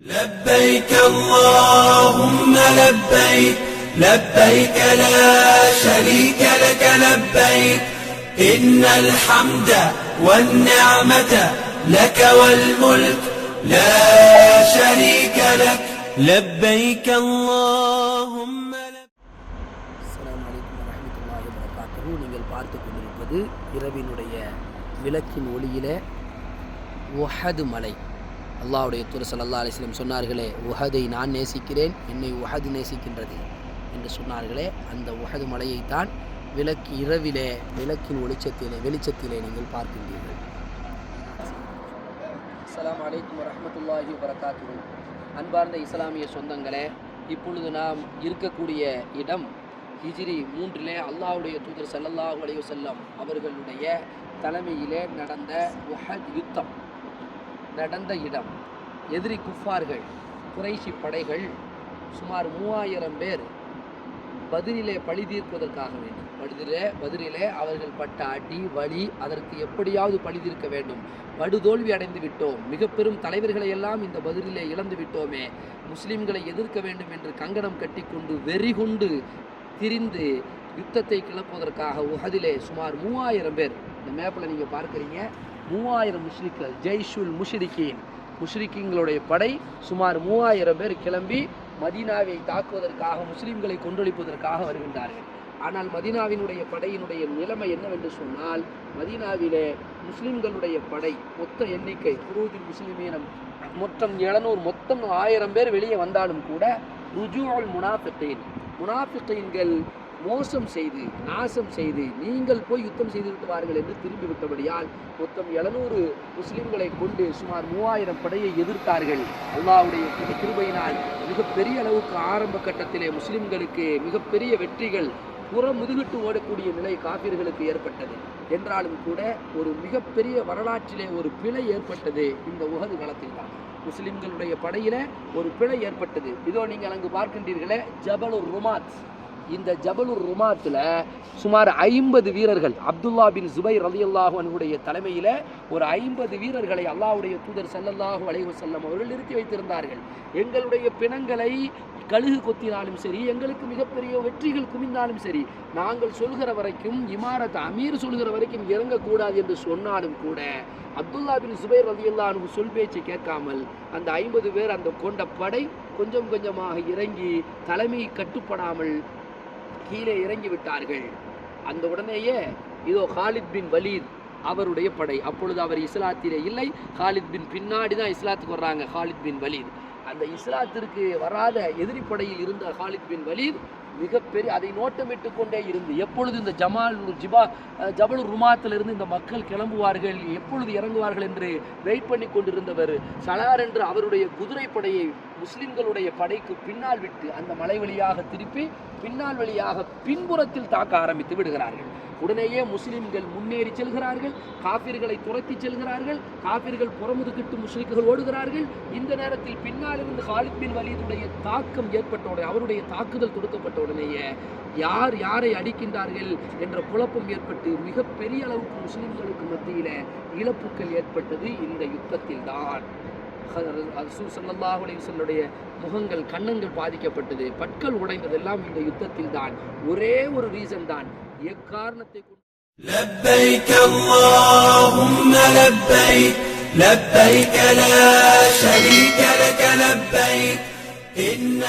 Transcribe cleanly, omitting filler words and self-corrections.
لبيك اللهم لبيك لبيك لا شريك لك لبيك إن الحمد والنعمة لك والملك لا شريك لك لبيك اللهم السلام عليكم ورحمة الله وبركاته. நீங்கள் பார்த்து கொண்டிருப்பது இரவினுடைய விளக்கின் ஒளியிலே உஹது மலை. அல்லாஹ்வுடைய தூதர் ஸல்லல்லாஹு அலைஹி வஸல்லம் சொன்னார்களே, உஹதை நான் நேசிக்கிறேன், என்னை உஹது நேசிக்கின்றது என்று சொன்னார்களே, அந்த உஹது மலையைத்தான் இரவிலே விளக்கின் வெளிச்சத்திலே நீங்கள் பார்க்கின்றீர்கள். அஸ்ஸலாமு அலைக்கும் வரஹ்மத்துல்லாஹி வபரகாத்துஹு. அன்பார்ந்த இஸ்லாமிய சொந்தங்களே, இப்பொழுது நாம் இருக்கக்கூடிய இடம் ஹிஜ்ரி 3 அல்லாஹ்வுடைய தூதர் ஸல்லல்லாஹு அலைஹி வஸல்லம் அவர்களுடைய தலைமையிலே நடந்த உஹத் யுத்தம் நடந்த இடம். எதிரி குஃபார்கள், குறைஷி படைகள் சுமார் 3000 பேர் பதிரிலே பழி தீர்ப்பதற்காக வேண்டும். பதிரிலே அவர்கள் பட்ட அடி வலி, அதற்கு எப்படியாவது பழி தீர்க்க வேண்டும். படுதோல்வி அடைந்து விட்டோம், மிக பெரும் தலைவர்களை எல்லாம் இந்த பதிரிலே இழந்து விட்டோமே, முஸ்லிம்களை எதிர்க்க வேண்டும் என்று கங்கணம் கட்டி கொண்டு வெறி கொண்டு திரிந்து யுத்தத்தை கிளப்புவதற்காக உஹதிலே சுமார் 3000 பேர், இந்த மேப்பில் நீங்கள் பார்க்குறீங்க, 3000 முஷ்ரிக்கள், ஜெய்ஷுல் முஷ்ரிக்கீங்களுடைய படை சுமார் 3000 பேர் கிளம்பி மதீனாவை தாக்குவதற்காக, முஸ்லிம்களை கொன்றொழிப்பதற்காக வருகின்றார்கள். ஆனால் மதீனாவினுடைய படையினுடைய நிலைமை என்னவென்று சொன்னால், மதீனாவிலே முஸ்லிம்களுடைய படை மொத்த எண்ணிக்கை குரூஜுல் முஸ்லிமீனம் மொத்தம் 700, மொத்தம் 1000 பேர் வெளியே வந்தாலும் கூட ருஜூஉல் முனாஃபிகீன்கள் மோசம் செய்து நாசம் செய்து நீங்கள் போய் யுத்தம் செய்துவிட்டு வாருங்கள் என்று திரும்பி விட்டபடியால் மொத்தம் 700 முஸ்லிம்களை கொண்டு சுமார் 3000 படையை எதிர்த்தார்கள். அல்லாஹ்வுடைய கிருபையினால் மிகப்பெரிய அளவுக்கு ஆரம்ப கட்டத்திலே முஸ்லிம்களுக்கு மிகப்பெரிய வெற்றிகள், முதுகிட்டு ஓடக்கூடிய நிலை காபிர்களுக்கு ஏற்பட்டது. என்றாலும் கூட ஒரு மிகப்பெரிய வரலாற்றிலே ஒரு பிழை ஏற்பட்டது இந்த உஹது களத்தில் தான். முஸ்லிம்களுடைய படையில ஒரு பிழை ஏற்பட்டது. இதோ நீங்கள் அங்கு பார்க்கின்றீர்களே, ஜபலுர் ருமாத். இந்த ஜபலுர் ருமாத்தில் சுமார் 50 வீரர்கள், அப்துல்லா பின் ஜுபைர் ரலியல்லாஹு அன்ஹுடைய தலைமையில் ஒரு 50 வீரர்களை அல்லாஹ்வுடைய தூதர் ஸல்லல்லாஹு அலைஹி வஸல்லம் அவர்கள் நிறுத்தி வைத்திருந்தார்கள். எங்களுடைய பிணங்களை கழுகு கொத்தினாலும் சரி, எங்களுக்கு மிகப்பெரிய வெற்றிகள் குமிந்தாலும் சரி, நாங்கள் சொல்கிற வரைக்கும், இமாரத் அமீர் சொல்கிற வரைக்கும் இறங்கக்கூடாது என்று சொன்னாலும் கூட அப்துல்லா பின் ஜுபைர் ரலியல்லாஹு அன்ஹு சொல் பேச்சு கேட்காமல் அந்த 50 பேர், அந்த கொண்ட படை கொஞ்சம் கொஞ்சமாக இறங்கி தலைமை கட்டுப்படாமல் கீழே இறங்கி விட்டார்கள். அந்த உடனேயே இதோ காலித் பின் வலீத் அவருடைய படை, அப்பொழுது அவர் இஸ்லாத்திலே இல்லை, காலித் பின் பின்னாடி தான் இஸ்லாத்துக்கு வர்றாங்க. காலித் பின் வலீத், அந்த இஸ்லாத்திற்கு வராத எதிரி படையில் இருந்த காலித் பின் வலீத் மிகப்பெரிய அதை நோட்டமிட்டு கொண்டே இருந்து, எப்பொழுது இந்த ஜபலுர் ருமாத்திலிருந்து இந்த மக்கள் கிளம்புவார்கள், எப்பொழுது இறங்குவார்கள் என்று வெயிட் பண்ணி கொண்டிருந்தவர் சலார் என்று அவருடைய குதிரை படையை முஸ்லிம்களுடைய படைக்கு பின்னால் விட்டு அந்த மலை வழியாக திருப்பி பின்னால் வழியாக பின்புறத்தில் தாக்க ஆரம்பித்து விடுகிறார்கள். உடனேயே முஸ்லிம்கள் முன்னேறி செல்கிறார்கள், காபிர்களை துரத்தி செல்கிறார்கள், காபிர்கள் புறமுதுகிட்டு முஸ்லிம்கள் ஓடுகிறார்கள். இந்த நேரத்தில் பின்னால் இருந்து காலித் பின் வலீதுடைய தாக்கம் ஏற்பட்ட உடனே, அவருடைய தாக்குதல் தொடுக்கப்பட்ட உடனேயே யார் யாரை அடிக்கின்றார்கள் என்ற குழப்பம் ஏற்பட்டு மிகப்பெரிய அளவுக்கு முஸ்லிம்களுக்கு மத்தியில இழப்புகள் ஏற்பட்டது இந்த யுத்தத்தில் தான். ரசூல் ஸல்லல்லாஹு அலைஹி வஸல்லம் முகங்கள், கன்னங்கள் பாதிக்கப்பட்டது, பற்கள் உடைந்ததெல்லாம் இந்த யுத்தத்தில் தான். ஒரே ஒரு ரீசன் தான், எக்காரணத்தை கொண்டு لبيك اللهم لبيك لبيك لا شريك لك لبيك إن